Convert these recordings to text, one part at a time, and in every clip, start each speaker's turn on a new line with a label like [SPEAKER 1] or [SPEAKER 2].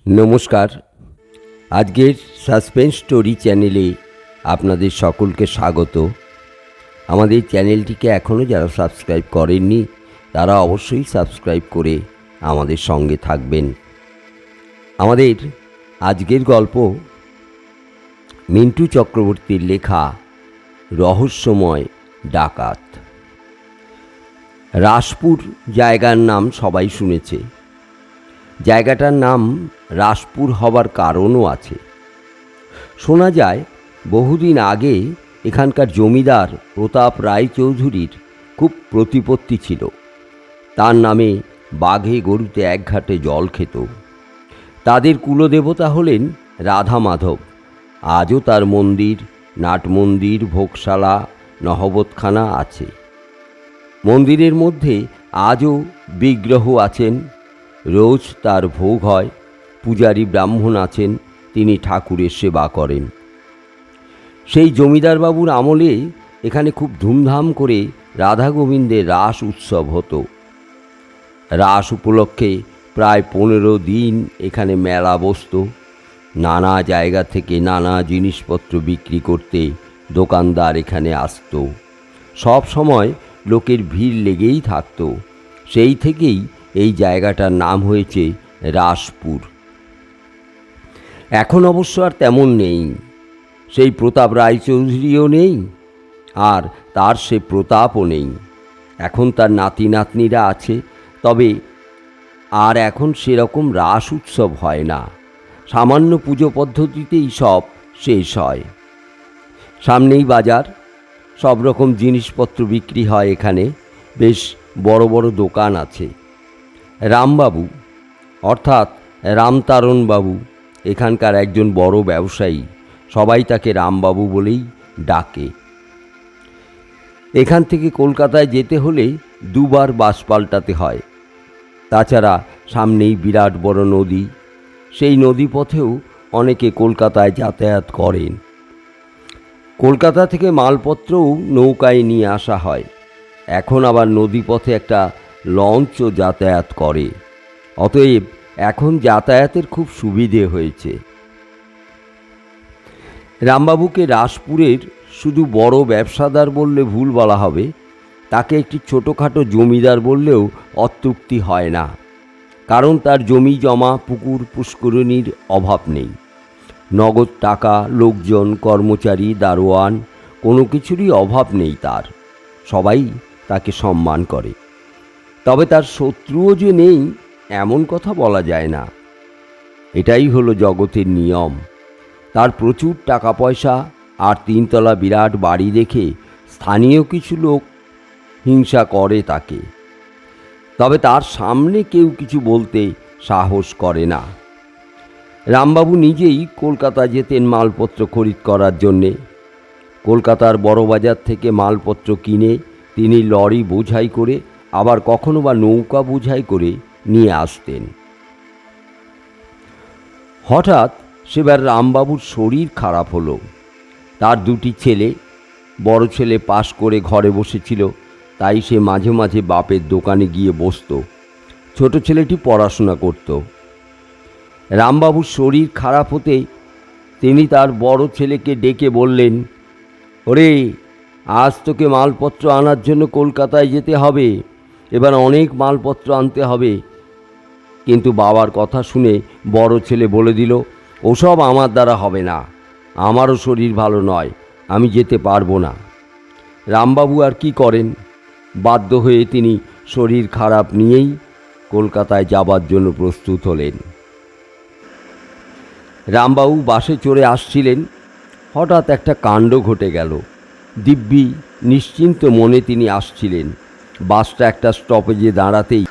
[SPEAKER 1] নমস্কার। আজকের suspense story চ্যানেলে আপনাদের সকলকে স্বাগত। আমাদের চ্যানেলটিকে এখনও যারা সাবস্ক্রাইব করেননি তারা অবশ্যই সাবস্ক্রাইব করে আমাদের সঙ্গে থাকবেন। আমাদের আজকের গল্প মিন্টু চক্রবর্তীর লেখা রহস্যময় ডাকাত। রাসপুর জায়গার নাম সবাই শুনেছে। জায়গাটার নাম রাসপুর হবার কারণও আছে। শোনা যায় বহুদিন আগে এখানকার জমিদার প্রতাপ রায়চৌধুরীর খুব প্রতিপত্তি ছিল। তার নামে বাঘে গরুতে এক ঘাটে জল খেত। তাদের কুলদেবতা হলেন রাধা মাধব। আজও তার মন্দির, নাট মন্দির, ভোগশালা, নহবতখানা আছে। মন্দিরের মধ্যে আজও বিগ্রহ আছেন। রোজ তার ভোগ হয়। পূজারী ব্রাহ্মণ আছেন, তিনি ঠাকুরের সেবা করেন। সেই জমিদারবাবুর আমলে এখানে খুব ধুমধাম করে রাধা গোবিন্দের রাস উৎসব হতো। রাস উপলক্ষে প্রায় 15 দিন এখানে মেলা বসত। নানা জায়গা থেকে নানা জিনিসপত্র বিক্রি করতে দোকানদার এখানে আসত। সব সময় লোকের ভিড় লেগেই থাকত। সেই থেকেই এই জায়গাটার নাম হয়েছে রাসপুর। এখন অবশ্য আর তেমন নেই। সেই প্রতাপ রায়চৌধুরীও নেই, আর তার সে প্রতাপও নেই। এখন তার নাতি নাতনিরা আছে, তবে আর এখন সেরকম রাস উৎসব হয় না। সামান্য পুজো পদ্ধতিতেই সব শেষ হয়। সামনেই বাজার, সব রকম জিনিসপত্র বিক্রি হয় এখানে। বেশ বড় বড় দোকান আছে। রামবাবু অর্থাৎ রামতারণবাবু এখানকার একজন বড় ব্যবসায়ী। সবাই তাকে রামবাবু বলেই ডাকে। এখান থেকে কলকাতায় যেতে হলে 2 বার বাস পাল্টাতে হয়। তাছাড়া সামনেই বিরাট বড় নদী। সেই নদীপথেও অনেকে কলকাতায় যাতায়াত করেন। কলকাতা থেকে মালপত্রও নৌকায় নিয়ে আসা হয়। এখন আবার নদীপথে একটা লঞ্চও যাতায়াত করে। অতএব এখন যাতায়াতের খুব সুবিধে হয়েছে। রামবাবুকে রাসপুরের শুধু বড় ব্যবসাদার বললে ভুল বলা হবে। তাকে একটি ছোটোখাটো জমিদার বললেও অত্যুক্তি হয় না। কারণ তার জমি জমা, পুকুর, পুষ্করিণীর অভাব নেই। নগদ টাকা, লোকজন, কর্মচারী, দারোয়ান, কোনো কিছুরই অভাব নেই তার। সবাই তাকে সম্মান করে। তবে তার শত্রুও যে নেই এমন কথা বলা যায় না। এটাই হলো জগতের নিয়ম। তার প্রচুর টাকা পয়সা আর 3 তলা বিরাট বাড়ি দেখে স্থানীয় কিছু লোক হিংসা করে তাকে। তবে তার সামনে কেউ কিছু বলতে সাহস করে না। রামবাবু নিজেই কলকাতা যেতেন মালপত্র খরিদ করার জন্যে। কলকাতার বড় বাজার থেকে মালপত্র কিনে তিনি লরি বোঝাই করে, আবার কখনো বা নৌকা বোঝাই করে নিয়ে আসতেন। হঠাৎ সেবার রামবাবুর শরীর খারাপ হলো। তার 2টি ছেলে, বড় ছেলে পাশ করে ঘরে বসেছিল, তাই সে মাঝে মাঝে বাপের দোকানে গিয়ে বসত। ছোট ছেলেটি পড়াশোনা করত। রামবাবুর শরীর খারাপ হতে তিনি তার বড় ছেলেকে ডেকে বললেন, ওরে, আজ তোকে মালপত্র আনার জন্য কলকাতায় যেতে হবে। এবার অনেক মালপত্র আনতে হবে। কিন্তু বাবার কথা শুনে বড় ছেলে বলে দিল, ওসব আমার দ্বারা হবে না, আমারও শরীর ভালো নয়, আমি যেতে পারবো না। রামবাবু আর কি করেন, বাধ্য হয়ে তিনি শরীর খারাপ নিয়েই কলকাতায় যাবার জন্য প্রস্তুত হলেন। রামবাবু বাসে চড়ে আসছিলেন। হঠাৎ একটা কাণ্ড ঘটে গেল। দিব্যি নিশ্চিন্ত মনে তিনি আসছিলেন। বাসটা একটা স্টপেজে দাঁড়াতেই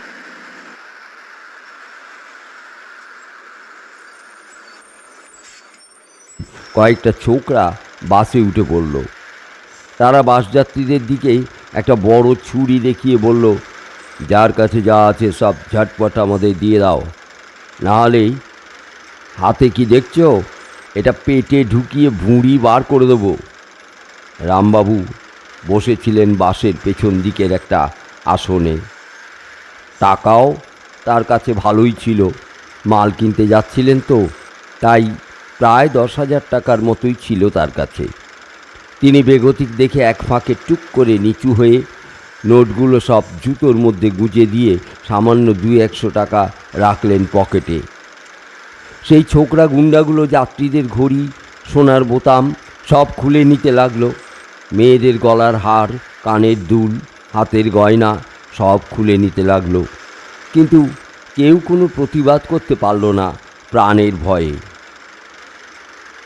[SPEAKER 1] কয়েকটা ছোকরা বাসে উঠে পড়ল। তারা বাসযাত্রীদের দিকে একটা বড় ছুরি দেখিয়ে বলল, যার কাছে যা আছে সব ঝটপট আমাদের দিয়ে দাও, নাহলেই হাতে কি দেখছো, এটা পেটে ঢুকিয়ে ভুঁড়ি বার করে দেবো। রামবাবু বসেছিলেন বাসের পেছন দিকের একটা আসনে। টাকাও তার কাছে ভালোই ছিল। মাল কিনতে যাচ্ছিলেন তো, তাই প্রায় 10,000 টাকার মতোই ছিল তার কাছে। তিনি বেগতিক দেখে এক ফাঁকে টুক করে নিচু হয়ে নোটগুলো সব জুতোর মধ্যে গুজে দিয়ে সামান্য 200-100 টাকা রাখলেন পকেটে। সেই ছোকরা গুন্ডাগুলো যাত্রীদের ঘড়ি, সোনার বোতাম সব খুলে নিতে লাগলো। মেয়েদের গলার হার, কানের দুল, হাতের গয়না সব খুলে নিতে লাগলো। কিন্তু কেউ কোনো প্রতিবাদ করতে পারল না প্রাণের ভয়ে।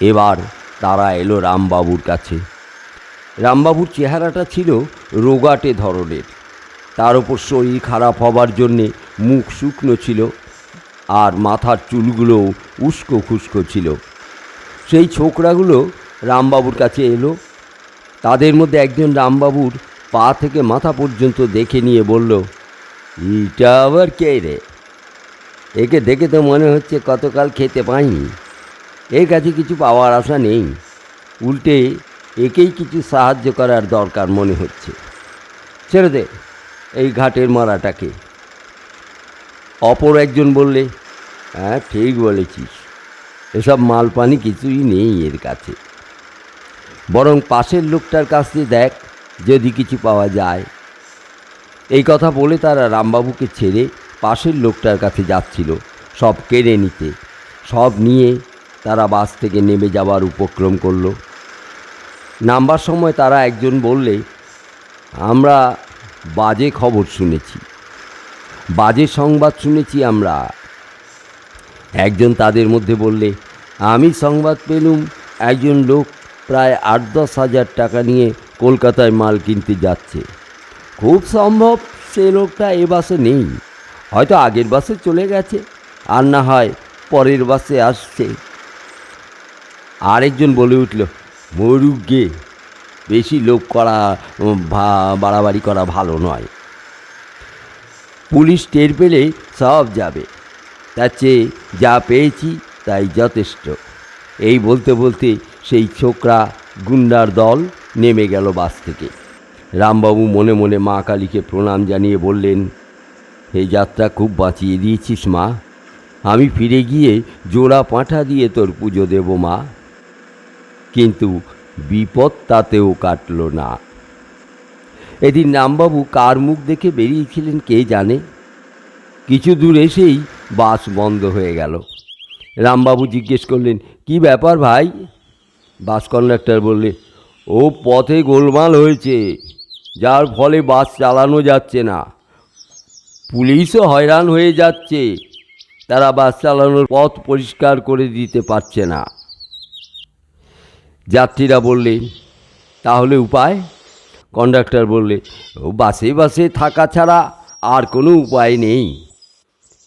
[SPEAKER 1] এবার তারা এলো রামবাবুর কাছে। রামবাবুর চেহারাটা ছিল রোগাটে ধরনের, তার ওপর শরীর খারাপ হবার জন্যে মুখ শুকনো ছিল, আর মাথার চুলগুলোও উস্কো খুস্কো ছিল। সেই ছোকরাগুলো রামবাবুর কাছে এলো। তাদের মধ্যে একজন রামবাবুর পা থেকে মাথা পর্যন্ত দেখে নিয়ে বলল, এটা আবার কে রে? একে দেখে তো মনে হচ্ছে কতকাল খেতে পাইনি। এর কাছে কিছু পাওয়ার আশা নেই, উল্টে একেই কিছু সাহায্য করার দরকার মনে হচ্ছে। ছেড়ে দে এই ঘাটের মারাটাকে। অপর একজন বললে, হ্যাঁ ঠিক বলেছিস, এসব মালপানি কিছুই নেই এর কাছে, বরং পাশের লোকটার কাছে দেখ যদি কিছু পাওয়া যায়। এই কথা বলে তারা রামবাবুকে ছেড়ে পাশের লোকটার কাছে যাচ্ছিল সব কেড়ে নিতে। সব নিয়ে তারা বাস থেকে নেমে যাবার উপক্রম করল। নামবার সময় তারা একজন বললে, আমরা বাজে খবর শুনেছি, বাজে সংবাদ শুনেছি আমরা। একজন তাদের মধ্যে বললে, আমি সংবাদ পেলুম একজন লোক প্রায় 8-10 হাজার টাকা নিয়ে কলকাতায় মাল কিনতে যাচ্ছে। খুব সম্ভব সে লোকটা এ বাসে নেই, হয়তো আগের বাসে চলে গেছে, আর না হয় পরের বাসে আসছে। আরেকজন বলে উঠল, মরুক গে, বেশি লোক করা বাড়াবাড়ি করা ভালো নয়, পুলিশ টের পেলে সব যাবে, তার চেয়ে যা পেয়েছি তাই যথেষ্ট। এই বলতে বলতে সেই ছোকরা গুন্ডার দল নেমে গেল বাস থেকে। রামবাবু মনে মনে মা কালীকে প্রণাম জানিয়ে বললেন, এই যাত্রা খুব বাঁচিয়ে দিয়েছিস মা, আমি ফিরে গিয়ে জোড়া পাঁঠা দিয়ে তোর পুজো দেব মা। কিন্তু বিপদ তাতেও কাটল না। এদিন রামবাবু কার মুখ দেখে বেরিয়েছিলেন কে জানে। কিছু দূর এসেই বাস বন্ধ হয়ে গেল। রামবাবু জিজ্ঞেস করলেন, কি ব্যাপার ভাই? বাস কন্ডাক্টর বললে, ও পথে গোলমাল হয়েছে, যার ফলে বাস চালানো যাচ্ছে না, পুলিশও হয়রান হয়ে যাচ্ছে, তারা বাস চালানোর পথ পরিষ্কার করে দিতে পারছে না। যাত্রীরা বললে, তাহলে উপায়? কন্ডাক্টর বললে, বাসে বাসে থাকা ছাড়া আর কোনো উপায় নেই।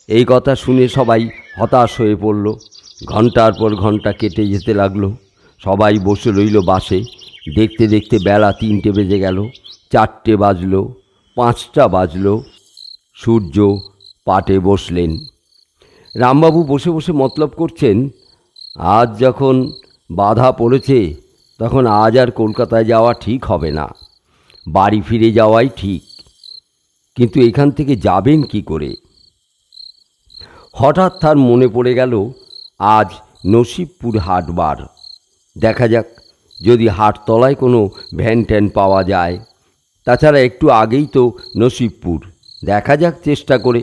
[SPEAKER 1] এই কথা শুনে সবাই হতাশ হয়ে পড়ল। ঘন্টার পর ঘন্টা কেটে যেতে লাগলো। সবাই বসে রইল বাসে। দেখতে দেখতে বেলা 3টে বেজে গেল, 4টে বাজলো, 5টা বাজলো। সূর্য পাটে বসলেন। রামবাবু বসে বসে মতলব করছেন, আজ যখন বাধা পড়েছে তখন আজ আর কলকাতায় যাওয়া ঠিক হবে না, বাড়ি ফিরে যাওয়াই ঠিক। কিন্তু এখান থেকে যাবেন কি করে? হঠাৎ তার মনে পড়ে গেল আজ নসিবপুর হাটবার। দেখা যাক যদি হাটতলায় কোনো ভ্যান ট্যান পাওয়া যায়। তাছাড়া একটু আগেই তো নসিবপুর, দেখা যাক চেষ্টা করে,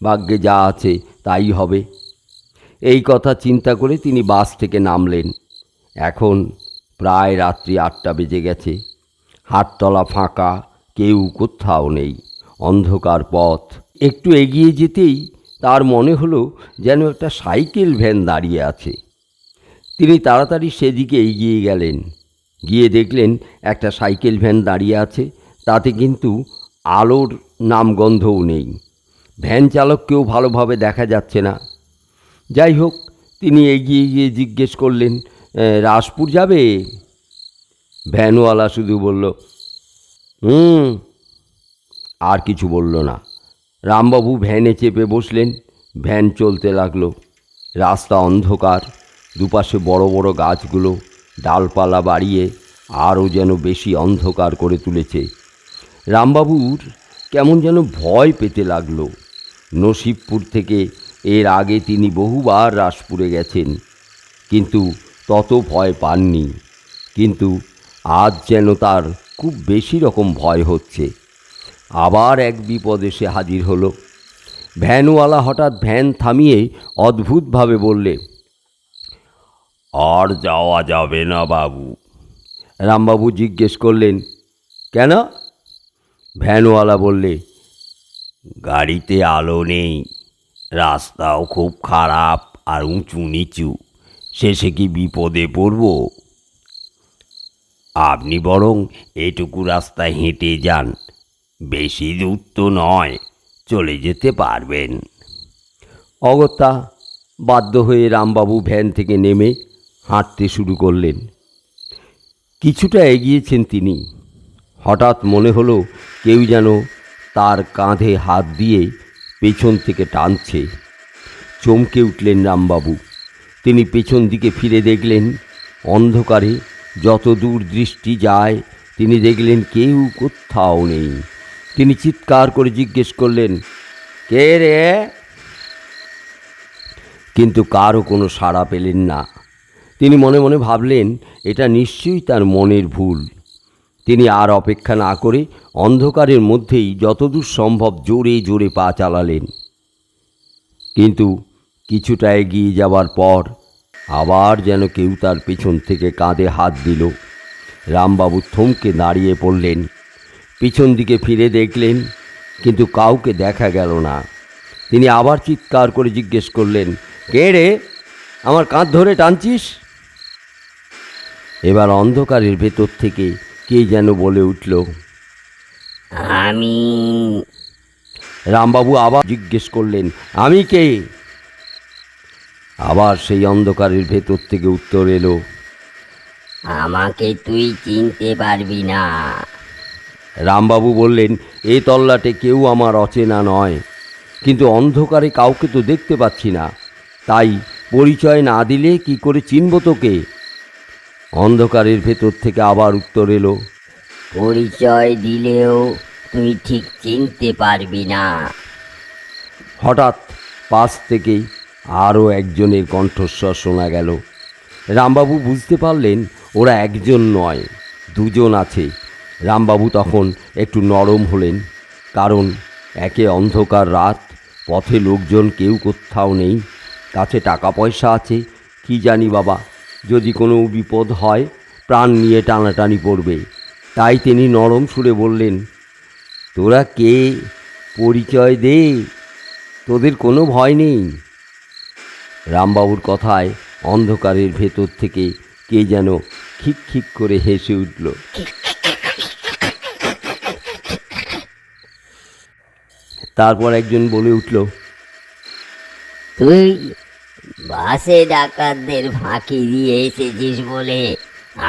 [SPEAKER 1] ভাগ্যে যা আছে তাই হবে। এই কথা চিন্তা করে তিনি বাস থেকে নামলেন। এখন প্রায় রাত্রি 8টা বেজে গেছে। হাটতলা ফাঁকা, কেউ কোথাও নেই, অন্ধকার পথ। একটু এগিয়ে যেতেই তার মনে হলো যেন একটা সাইকেল ভ্যান দাঁড়িয়ে আছে। তিনি তাড়াতাড়ি সেদিকে এগিয়ে গেলেন। গিয়ে দেখলেন একটা সাইকেল ভ্যান দাঁড়িয়ে আছে, তাতে কিন্তু আলোর নামগন্ধও নেই। ভ্যান চালককেও ভালোভাবে দেখা যাচ্ছে না। যাই হোক, তিনি এগিয়ে গিয়ে জিজ্ঞেস করলেন, রাসপুর যাবে? ভ্যানওয়ালা শুধু বলল, আর কিছু বলল না। রামবাবু ভ্যানে চেপে বসলেন। ভ্যান চলতে লাগলো। রাস্তা অন্ধকার, দুপাশে বড় বড় গাছগুলো ডালপালা বাড়িয়ে আরও যেন বেশি অন্ধকার করে তুলেছে। রামবাবুর কেমন যেন ভয় পেতে লাগলো। নসিবপুর থেকে এর আগে তিনি বহুবার রাসপুরে গেছেন, কিন্তু তত ভয় পাননি। কিন্তু আজ যেন তার খুব বেশি রকম ভয় হচ্ছে। আবার এক বিপদ এসে হাজির হলো। ভ্যানওয়ালা হঠাৎ ভ্যান থামিয়ে অদ্ভুতভাবে বললে, আর যাওয়া যাবে না বাবু। রামবাবু জিজ্ঞেস করলেন, কেন? ভ্যানওয়ালা বললে, গাড়িতে আলো নেই, রাস্তাও খুব খারাপ আর উঁচু নিচু, শেষে কি বিপদে পড়ব? আপনি বরং এটুকু রাস্তায় হেঁটে যান, বেশি দূর তো নয়, চলে যেতে পারবেন। অগত্যা বাধ্য হয়ে রামবাবু ভ্যান থেকে নেমে হাঁটতে শুরু করলেন। কিছুটা এগিয়েছেন তিনি, হঠাৎ মনে হলো কেউ যেন তার কাঁধে হাত দিয়ে পেছন থেকে টানছে। চমকে উঠলেন রামবাবু। তিনি পেছন দিকে ফিরে দেখলেন, অন্ধকারে যত দূর দৃষ্টি যায় তিনি দেখলেন কেউ কোথাও নেই। তিনি চিৎকার করে জিজ্ঞেস করলেন, কে রে? কিন্তু কারও কোনো সাড়া পেলেন না। তিনি মনে মনে ভাবলেন, এটা নিশ্চয়ই তার মনের ভুল। তিনি আর অপেক্ষা না করে অন্ধকারের মধ্যেই যতদূর সম্ভব জোরে জোরে পা চালালেন। কিন্তু কিছুটা এগিয়ে যাবার পর আবার যেন কেউ তার পেছন থেকে কাঁধে হাত দিল। রামবাবু থমকে দাঁড়িয়ে পড়লেন। পিছন দিকে ফিরে দেখলেন, কিন্তু কাউকে দেখা গেল না। তিনি আবার চিৎকার করে জিজ্ঞেস করলেন, কে রে? আমার কাঁধ ধরে টানছিস? এবার অন্ধকারের ভেতর থেকে কে যেন বলে উঠল,
[SPEAKER 2] আমি।
[SPEAKER 1] রামবাবু আবার জিজ্ঞেস করলেন, আমি কে? আবার সেই অন্ধকারের ভেতর থেকে উত্তর এলো,
[SPEAKER 2] আমাকে তুই চিনতে পারবি না।
[SPEAKER 1] রামবাবু বললেন, এই তল্লাটে কেউ আমার অচেনা নয়, কিন্তু অন্ধকারে কাউকে তো দেখতে পাচ্ছি না, তাই পরিচয় না দিলে কি করে চিনব তোকে? অন্ধকারের ভেতর থেকে আবার উত্তর এলো,
[SPEAKER 2] পরিচয় দিলেও তুই ঠিক চিনতে পারবি না।
[SPEAKER 1] হঠাৎ পাশ থেকেই আরও একজনের কণ্ঠস্বর শোনা গেল। রামবাবু বুঝতে পারলেন ওরা একজন নয়, দুজন আছে। রামবাবু তখন একটু নরম হলেন, কারণ একে অন্ধকার রাত, পথে লোকজন কেউ কোথাও নেই, কাছে টাকা পয়সা আছে, কি জানি বাবা, যদি কোনো বিপদ হয় প্রাণ নিয়ে টানাটানি পড়বে। তাই তিনি নরম সুরে বললেন, তোরা কে? পরিচয় দে, তোদের কোনো ভয় নেই। রামবাবুর কথায় অন্ধকারের ভেতর থেকে কে যেন খিক খিক করে হেসে উঠল। তারপর একজন বলে উঠল,
[SPEAKER 2] তুই বাসে ডাকাতদের ফাঁকি দিয়ে এসেছিস বলে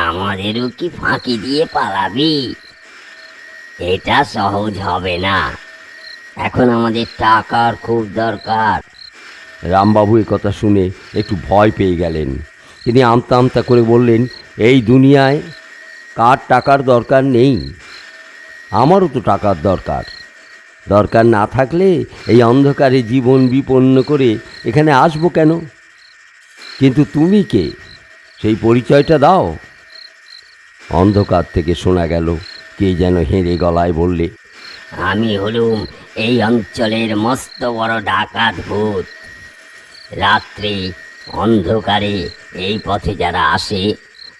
[SPEAKER 2] আমাদেরও কি ফাঁকি দিয়ে পালাবি? এটা সহজ হবে না, এখন আমাদের টাকার খুব দরকার।
[SPEAKER 1] রামবাবু কথা শুনে একটু ভয় পেয়ে গেলেন। তিনি আমতা আমতা করে বললেন, এই দুনিয়ায় কার টাকার দরকার নেই? আমারও তো টাকার দরকার। দরকার না থাকলে এই অন্ধকারে জীবন বিপন্ন করে এখানে আসবো কেন? কিন্তু তুমি কে, সেই পরিচয়টা দাও। অন্ধকার থেকে শোনা গেল কে যেন হেঁড়ে গলায় বললে,
[SPEAKER 2] আমি হলুম এই অঞ্চলের মস্ত বড় ডাকাত ভূত। রাত্রে অন্ধকারে এই পথে যারা আসে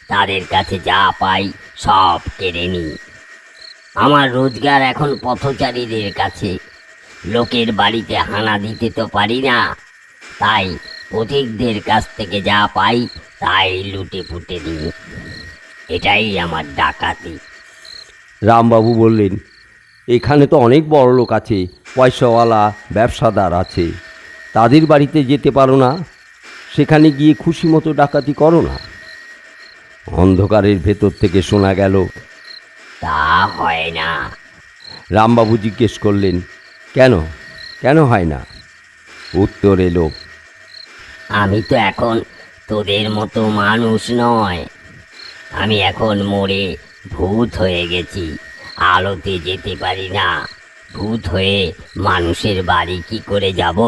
[SPEAKER 2] তাদের কাছে যা পাই সব কেড়ে নিই। আমার রোজগার এখন পথচারীদের কাছে, লোকের বাড়িতে হানা দিতে তো পারি না, তাই পথিকদের কাছ থেকে যা পাই তাই লুটে পুটে নিই। এটাই আমার ডাকাতি।
[SPEAKER 1] রামবাবু বললেন, এখানে তো অনেক বড় লোক আছে, পয়সাওয়ালা ব্যবসাদার আছে, তাদের বাড়িতে যেতে পারো না? সেখানে গিয়ে খুশি মতো ডাকাতি করো না। অন্ধকারের ভেতর থেকে শোনা গেল,
[SPEAKER 2] তা হয় না।
[SPEAKER 1] রামবাবু জিজ্ঞেস করলেন, কেন কেন হয় না? উত্তর এলো,
[SPEAKER 2] আমি তো এখন তোদের মতো মানুষ নয়, আমি এখন মরে ভূত হয়ে গেছি, আলোতে যেতে পারি না। ভূত হয়ে মানুষের বাড়ি কি করে যাব?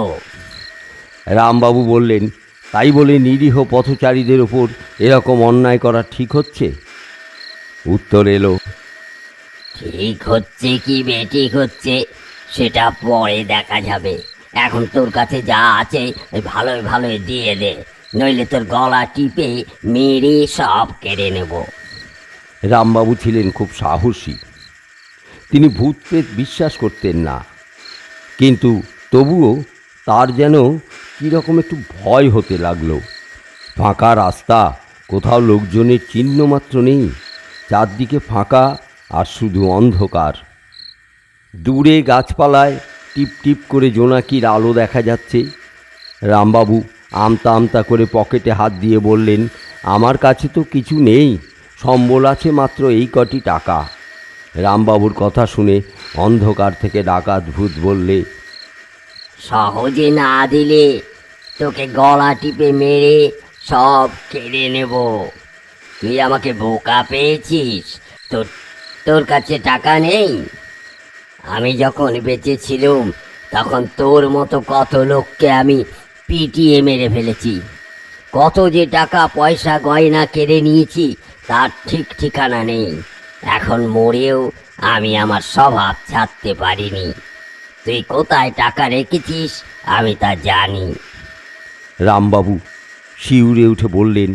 [SPEAKER 1] রামবাবু বললেন, তাই বলে নিরীহ পথচারীদের ওপর এরকম অন্যায় করা ঠিক হচ্ছে? উত্তর এলো,
[SPEAKER 2] ঠিক হচ্ছে কি বেঠিক হচ্ছে সেটা পরে দেখা যাবে। এখন তোর কাছে যা আছে ওই ভালোই ভালোই দিয়ে দে, নইলে তোর গলা টিপে মেরে সব কেড়ে নেব।
[SPEAKER 1] রামবাবু ছিলেন খুব সাহসী। তিনি ভূত প্রেত বিশ্বাস করতেন না, কিন্তু তবুও তার যেন কীরকম একটু ভয় হতে লাগলো। ফাঁকা রাস্তা, কোথাও লোকজনের চিহ্ন মাত্র নেই, চারদিকে ফাঁকা আর শুধু অন্ধকার। দূরে গাছপালায় টিপ টিপ করে জোনাকির আলো দেখা যাচ্ছে। রামবাবু আমতা আমতা করে পকেটে হাত দিয়ে বললেন, আমার কাছে তো কিছু নেই, সম্বল আছে মাত্র এই কটি টাকা। রামবাবুর কথা শুনে অন্ধকার থেকে ডাকাত ভূত বললে,
[SPEAKER 2] সহজে না দিলে তোকে গলা টিপে মেরে সব কেড়ে নেব। তুই আমাকে বোকা পেয়েছিস? তোর তোর কাছে টাকা নেই? আমি যখন বেঁচে ছিলুম তখন তোর মতো কত লোককে আমি পিটিয়ে মেরে ফেলেছি। কত যে টাকা পয়সা গয়না কেড়ে নিয়েছি তার ঠিক ঠিকানা নেই। এখন মরেও আমি আমার স্বভাব ছাড়তে পারিনি। তুই কোথায় টাকা রেখেছিস আমি তা জানি।
[SPEAKER 1] রামবাবু শিউরে উঠে বললেন,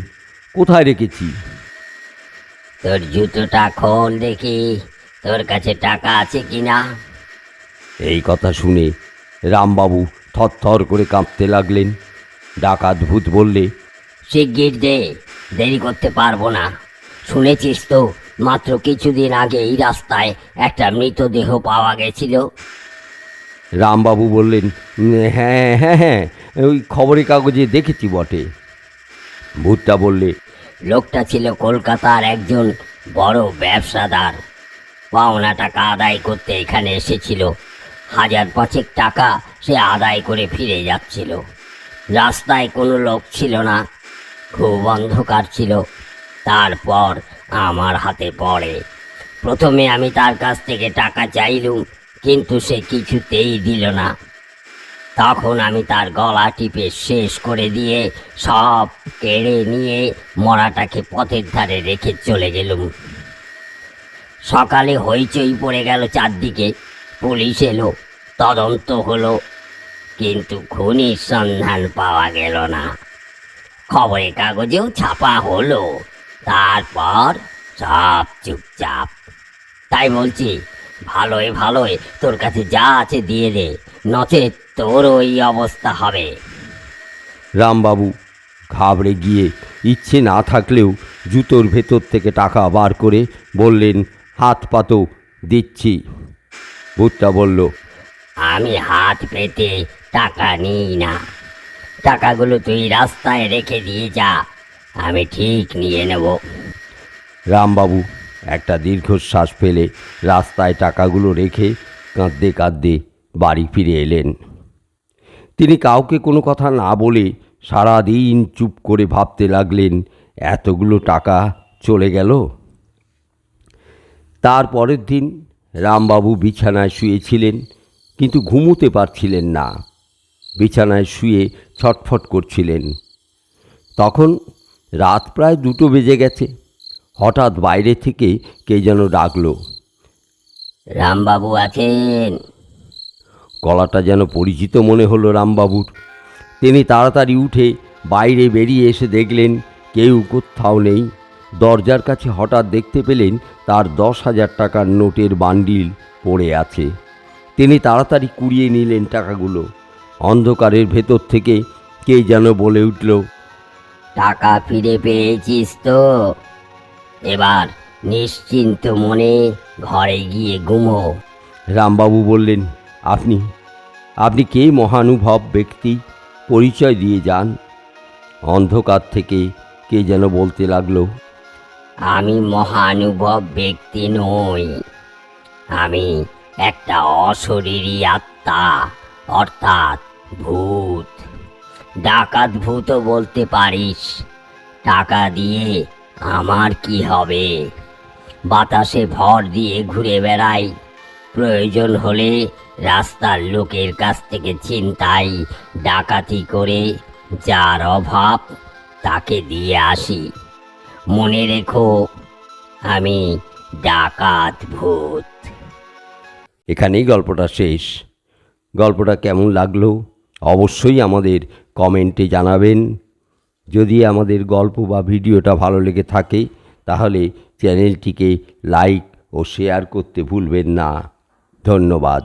[SPEAKER 1] কোথায় রেখেছি?
[SPEAKER 2] তোর জুতোটা খোল দেখি, তোর কাছে টাকা আছে কিনা।
[SPEAKER 1] এই কথা শুনে রামবাবু থরথর করে কাঁপতে লাগলেন। ডাকাত ভূত বললে,
[SPEAKER 2] শিগগির দে, দেরি করতে পারবো না। শুনেছিস তো মাত্র কিছুদিন আগে এই রাস্তায় একটা মৃতদেহ পাওয়া গেছিল।
[SPEAKER 1] রামবাবু বললেন, হ্যাঁ হ্যাঁ হ্যাঁ, ওই খবরের কাগজে দেখেছি বটে। ভূতটা বললে,
[SPEAKER 2] লোকটা ছিল কলকাতার একজন বড় ব্যবসাদার। পাওনা টাকা আদায় করতে এখানে এসেছিল। 1,000-5 টাকা সে আদায় করে ফিরে যাচ্ছিল। রাস্তায় কোনো লোক ছিল না, খুব অন্ধকার ছিল। তারপর আমার হাতে পড়ে। প্রথমে আমি তার কাছ থেকে টাকা চাইলুম, কিন্তু সে কিছুতেই দিল না। তখন আমি তার গলা টিপে শেষ করে দিয়ে সব কেড়ে নিয়ে মরাটাকে পথের ধারে রেখে চলে গেলুম। সকালে হইচই পড়ে গেল চারদিকে। পুলিশ এলো, তদন্ত হলো, কিন্তু খুনির সন্ধান পাওয়া গেল না। খবরের কাগজেও ছাপা হলো, তারপর সব চুপচাপ। তাই বলছি, ভালোই ভালোই তোর কাছে যা আছে দিয়ে দে, নচেত তোর ওই অবস্থা হবে।
[SPEAKER 1] রামবাবু ঘাবড়ে গিয়ে ইচ্ছে না থাকলেও জুতোর ভেতর থেকে টাকা বার করে বললেন, হাত পাতো, দিচ্ছি। ভূতটা বলল,
[SPEAKER 2] আমি হাত পেতে টাকা নিই না। টাকাগুলো তুই রাস্তায় রেখে দিয়ে যা, আমি ঠিক নিয়ে নেব।
[SPEAKER 1] রামবাবু একটা দীর্ঘশ্বাস ফেলে রাস্তায় টাকাগুলো রেখে কাঁদতে কাঁদতে বাড়ি ফিরে এলেন। তিনি কাউকে কোনো কথা না বলে সারাদিন চুপ করে ভাবতে লাগলেন, এতগুলো টাকা চলে গেল। তার পরের দিন রামবাবু বিছানায় শুয়েছিলেন, কিন্তু ঘুমোতে পারছিলেন না। বিছানায় শুয়ে ছটফট করছিলেন। তখন রাত প্রায় 2টো বেজে গেছে। হঠাৎ বাইরে থেকে কে যেন ডাকলো।
[SPEAKER 2] রামবাবু আছেন?
[SPEAKER 1] গলাটা যেন পরিচিত মনে হলো রামবাবুর। তিনি তাড়াতাড়ি উঠে বাইরে বেরিয়ে এসে দেখলেন কেউ কোথাও নেই। দরজার কাছে হঠাৎ দেখতে পেলেন তার 10,000 টাকার নোটের বান্ডিল পড়ে আছে। তিনি তাড়াতাড়ি কুড়িয়ে নিলেন টাকাগুলো। অন্ধকারের ভেতর থেকে কে যেন বলে উঠল,
[SPEAKER 2] টাকা ফিরে পেয়েছিস তো? এবার নিশ্চিন্ত মনে ঘরে গিয়ে ঘুমো।
[SPEAKER 1] রামবাবু বললেন, আপনি আপনি কে মহানুভব ব্যক্তি, পরিচয় দিয়ে যান। অন্ধকার থেকে কে যেন বলতে লাগলো,
[SPEAKER 2] আমি মহানুভব ব্যক্তি নই, আমি একটা অশরীরী আত্মা, অর্থাৎ ভূত। ডাকাত ভূতও বলতে পারিস। টাকা দিয়ে আমার কি হবে? বাতাসে ভর দিয়ে ঘুরে বেড়াই, প্রয়োজন হলে রাস্তার লোকের কাছ থেকে ছিনতাই ডাকাতি করে যার অভাব তাকে দিয়ে আসি। মনে রেখো, আমি ডাকাত ভূত।
[SPEAKER 1] এখানেই গল্পটা শেষ। গল্পটা কেমন লাগলো অবশ্যই আমাদের কমেন্টে জানাবেন। যদি আমাদের গল্প বা ভিডিওটা ভালো লেগে থাকে তাহলে চ্যানেলটিকে লাইক ও শেয়ার করতে ভুলবেন না। ধন্যবাদ।